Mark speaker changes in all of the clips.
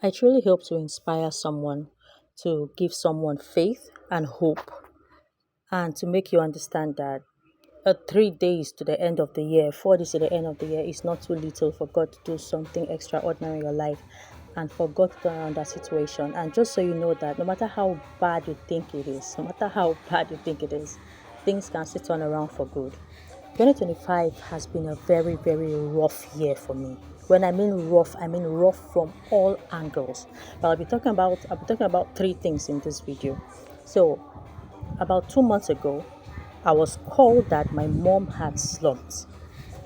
Speaker 1: I truly hope to inspire someone, to give someone faith and hope, and to make you understand that 3 days to the end of the year, 4 days to the end of the year is not too little for God to do something extraordinary in your life and for God to turn around that situation. And just so you know that no matter how bad you think it is, no matter how bad you think it is, things can still turn around for good. 2025 has been a very, very rough year for me. When I mean rough from all angles. But I'll be talking about three things in this video. So about 2 months ago, I was called that my mom had slumped.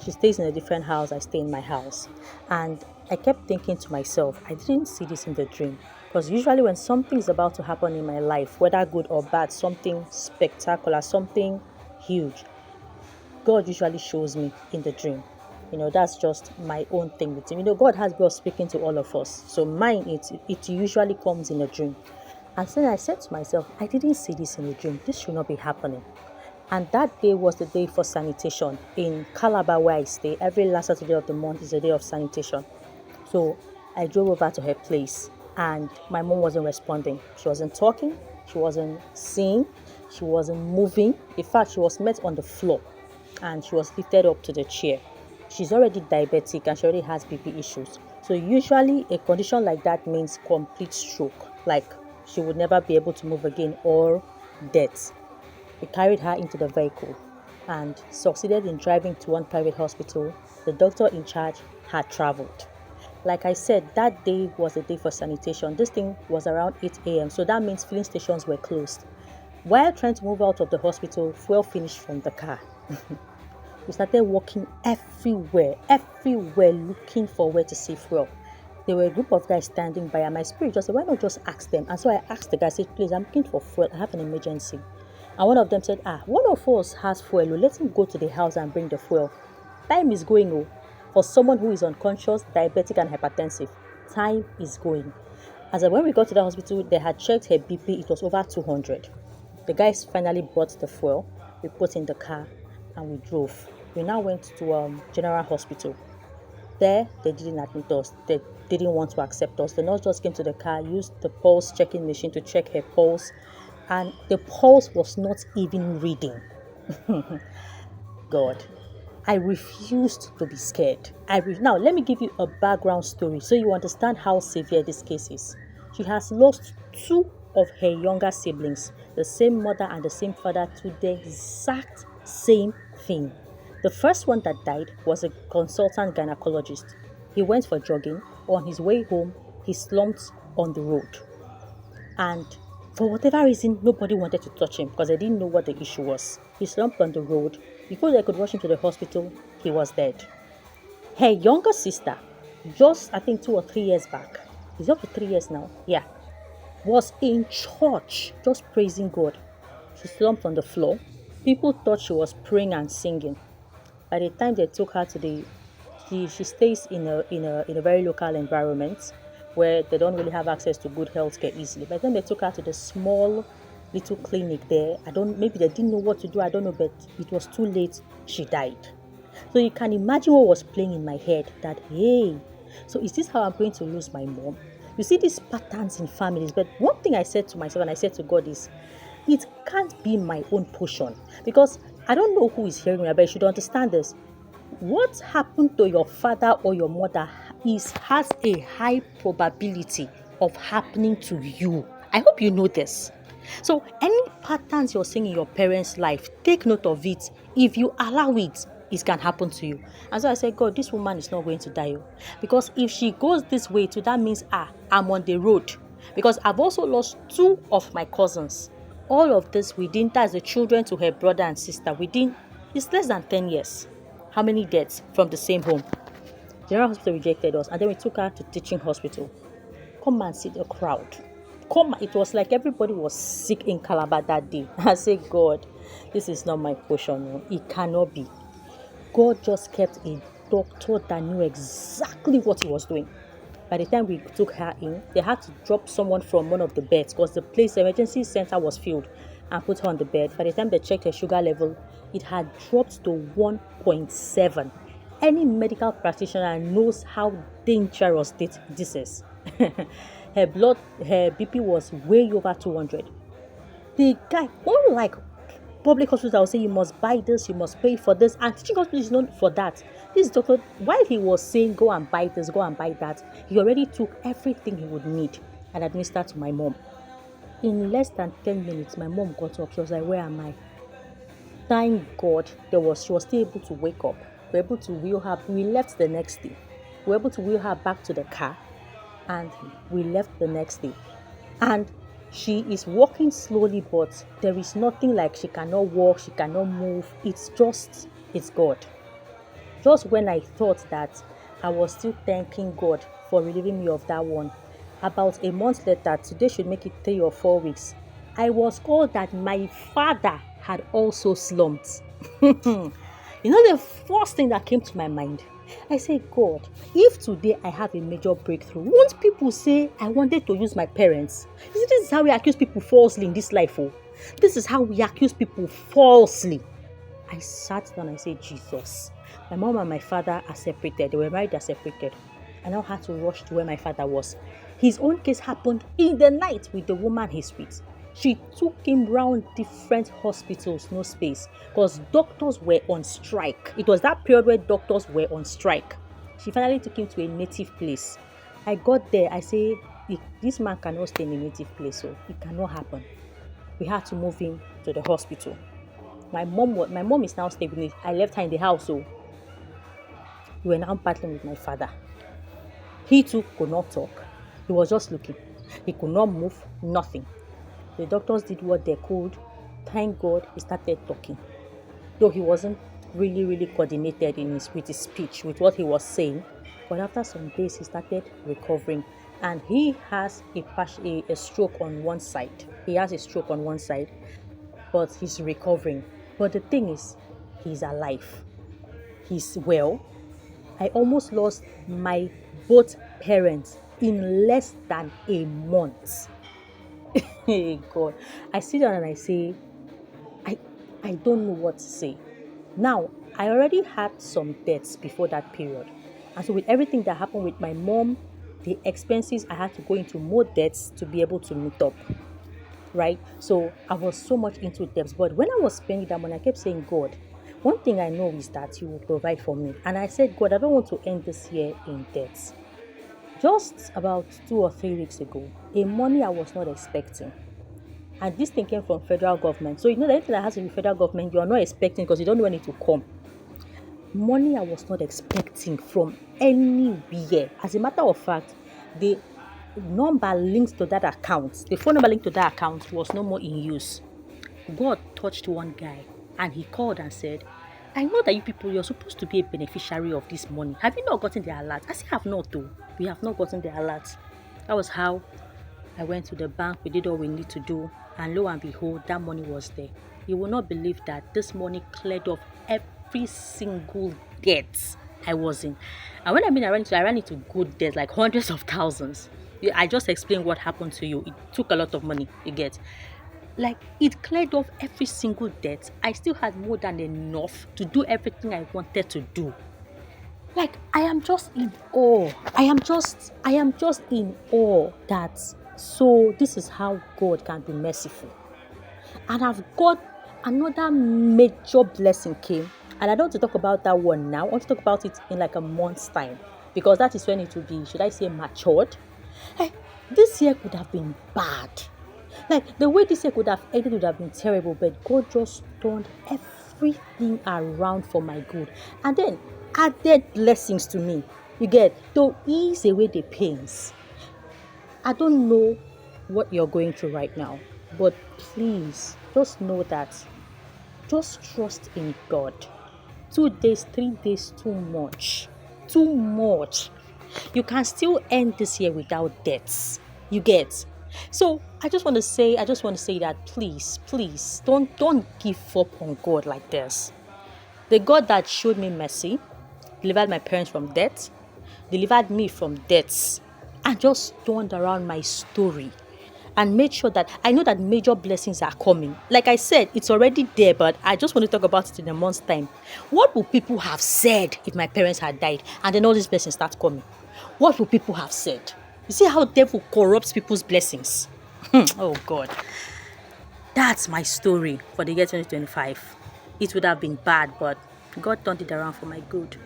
Speaker 1: She stays in a different house, I stay in my house. And I kept thinking to myself, I didn't see this in the dream. Because usually when something is about to happen in my life, whether good or bad, something spectacular, something huge, God usually shows me in the dream. That's just my own thing with him. God has God speaking to all of us. So mine, it usually comes in a dream. And then I said to myself, I didn't see this in a dream. This should not be happening. And that day was the day for sanitation. In Calabar, where I stay, every last Saturday of the month is a day of sanitation. So I drove over to her place and my mom wasn't responding. She wasn't talking, she wasn't seeing, she wasn't moving. In fact, she was met on the floor and she was lifted up to the chair. She's already diabetic and she already has BP issues. So usually a condition like that means complete stroke, like she would never be able to move again or death. We carried her into the vehicle and succeeded in driving to one private hospital. The doctor in charge had traveled. Like I said, that day was the day for sanitation. This thing was around 8 a.m. So that means filling stations were closed. While trying to move out of the hospital, fuel finished from the car. We started walking everywhere, looking for where to see fuel. There were a group of guys standing by, and my spirit just said, why not just ask them? And so I asked the guy, I said, please, I'm looking for fuel. I have an emergency. And one of them said, one of us has fuel. Let him go to the house and bring the fuel. Time is going. For someone who is unconscious, diabetic, and hypertensive, time is going. When we got to the hospital, they had checked her BP. It was over 200. The guys finally brought the fuel. We put in the car and we drove. We now went to General Hospital. There, they didn't admit us. They didn't want to accept us. The nurse just came to the car, used the pulse checking machine to check her pulse, and the pulse was not even reading. God, I refused to be scared. Now, let me give you a background story so you understand how severe this case is. She has lost two of her younger siblings, the same mother and the same father, to the exact same thing. The first one that died was a consultant gynecologist. He went for jogging. On his way home, he slumped on the road. And for whatever reason, nobody wanted to touch him because they didn't know what the issue was. He slumped on the road. Before they could rush him to the hospital, he was dead. Her younger sister, just I think 2 or 3 years back, it's up to 3 years now, yeah, was in church just praising God. She slumped on the floor. People thought she was praying and singing. By the time they took her to she stays in a very local environment where they don't really have access to good healthcare easily. By then they took her to the small little clinic there. Maybe they didn't know what to do, I don't know, but it was too late. She died. So you can imagine what was playing in my head, that hey, so is this how I'm going to lose my mom? You see these patterns in families, but one thing I said to myself and I said to God is, it can't be my own portion, because I don't know who is hearing me, but you should understand this. What happened to your father or your mother has a high probability of happening to you. I hope you know this. So any patterns you're seeing in your parents' life, take note of it. If you allow it, it can happen to you. And so I said, God, this woman is not going to die. Because if she goes this way too, that means I'm on the road. Because I've also lost two of my cousins. All of this that's the children to her brother and sister, it's less than 10 years. How many deaths from the same home? General Hospital rejected us, and then we took her to teaching hospital. Come and see the crowd. It was like everybody was sick in Calabar that day. I said, God, this is not my portion. It cannot be. God just kept a doctor that knew exactly what he was doing. By the time we took her in, they had to drop someone from one of the beds because the emergency center was filled, and put her on the bed. By the time they checked her sugar level, it had dropped to 1.7. Any medical practitioner knows how dangerous this is. Her BP was way over 200. The guy, unlike public hospital, will say you must buy this, you must pay for this, and teaching hospital is known for that. This doctor, while he was saying go and buy this, go and buy that, he already took everything he would need and administered to my mom. In less than 10 minutes, my mom got up. She was like, where am I? Thank God she was still able to wake up. We were able to wheel her. We left the next day. We were able to wheel her back to the car, and we left the next day. And she is walking slowly, but there is nothing like she cannot walk, she cannot move. It's God. Just when I thought that I was still thanking God for relieving me of that one, about a month later, today should make it 3 or 4 weeks, I was called that my father had also slumped. You know, the first thing that came to my mind, I said, God, if today I have a major breakthrough, won't people say I wanted to use my parents? This is how we accuse people falsely in this life. Oh, this is how we accuse people falsely. I sat down and I said, Jesus, my mom and my father are separated. They were married, they're separated. I now had to rush to where my father was. His own case happened in the night with the woman he's with. She took him round different hospitals, no space, because doctors were on strike. It was that period where doctors were on strike. She finally took him to a native place. I got there, I say, this man cannot stay in a native place, so it cannot happen. We had to move him to the hospital. My mom is now staying with me. I left her in the house, so we were now battling with my father. He too could not talk. He was just looking. He could not move, nothing. The doctors did what they could. Thank God he started talking. Though he wasn't really coordinated with his speech, with what he was saying. But after some days, he started recovering. And he has a stroke on one side. He has a stroke on one side, but he's recovering. But the thing is, he's alive. He's well. I almost lost my both parents in less than a month. Hey God, I sit down and I say, I don't know what to say. Now, I already had some debts before that period. And so with everything that happened with my mom, the expenses, I had to go into more debts to be able to meet up. Right? So I was so much into debts. But when I was spending that money, I kept saying, God, one thing I know is that you will provide for me. And I said, God, I don't want to end this year in debts. Just about 2 or 3 weeks ago, a money I was not expecting. And this thing came from federal government. So you know that anything that has to do with federal government, you are not expecting because you don't know when it will come. Money I was not expecting from anywhere. As a matter of fact, the number linked to that account, the phone number linked to that account was no more in use. God touched one guy and he called and said, I know that you people, you're supposed to be a beneficiary of this money. Have you not gotten the alert? I said, I have not though. We have not gotten the alert. That was how I went to the bank. We did all we need to do. And lo and behold, that money was there. You will not believe that this money cleared off every single debt I was in. And when I mean I ran into good debt, like hundreds of thousands. I just explained what happened to you. It took a lot of money, you get. Like, it cleared off every single debt. I still had more than enough to do everything I wanted to do. Like, I am just in awe. I am just in awe that, so this is how God can be merciful. And I've got another major blessing came. And I don't want to talk about that one now. I want to talk about it in like a month's time. Because that is when it will be, should I say, matured. Like, this year could have been bad. Like, the way this year could have ended would have been terrible, but God just turned everything around for my good. And then added blessings to me. You get, to ease away the pains. I don't know what you're going through right now, but please, just know that, just trust in God. 2 days, 3 days, too much. Too much. You can still end this year without debts. You get. So I just want to say that please, don't give up on God like this. The God that showed me mercy, delivered my parents from debt, delivered me from debts, and just turned around my story and made sure that I know that major blessings are coming. Like I said, it's already there, but I just want to talk about it in a month's time. What would people have said if my parents had died and then all these blessings start coming? What would people have said? You see how devil corrupts people's blessings? Oh God. That's my story for the year 2025. It would have been bad, but God turned it around for my good.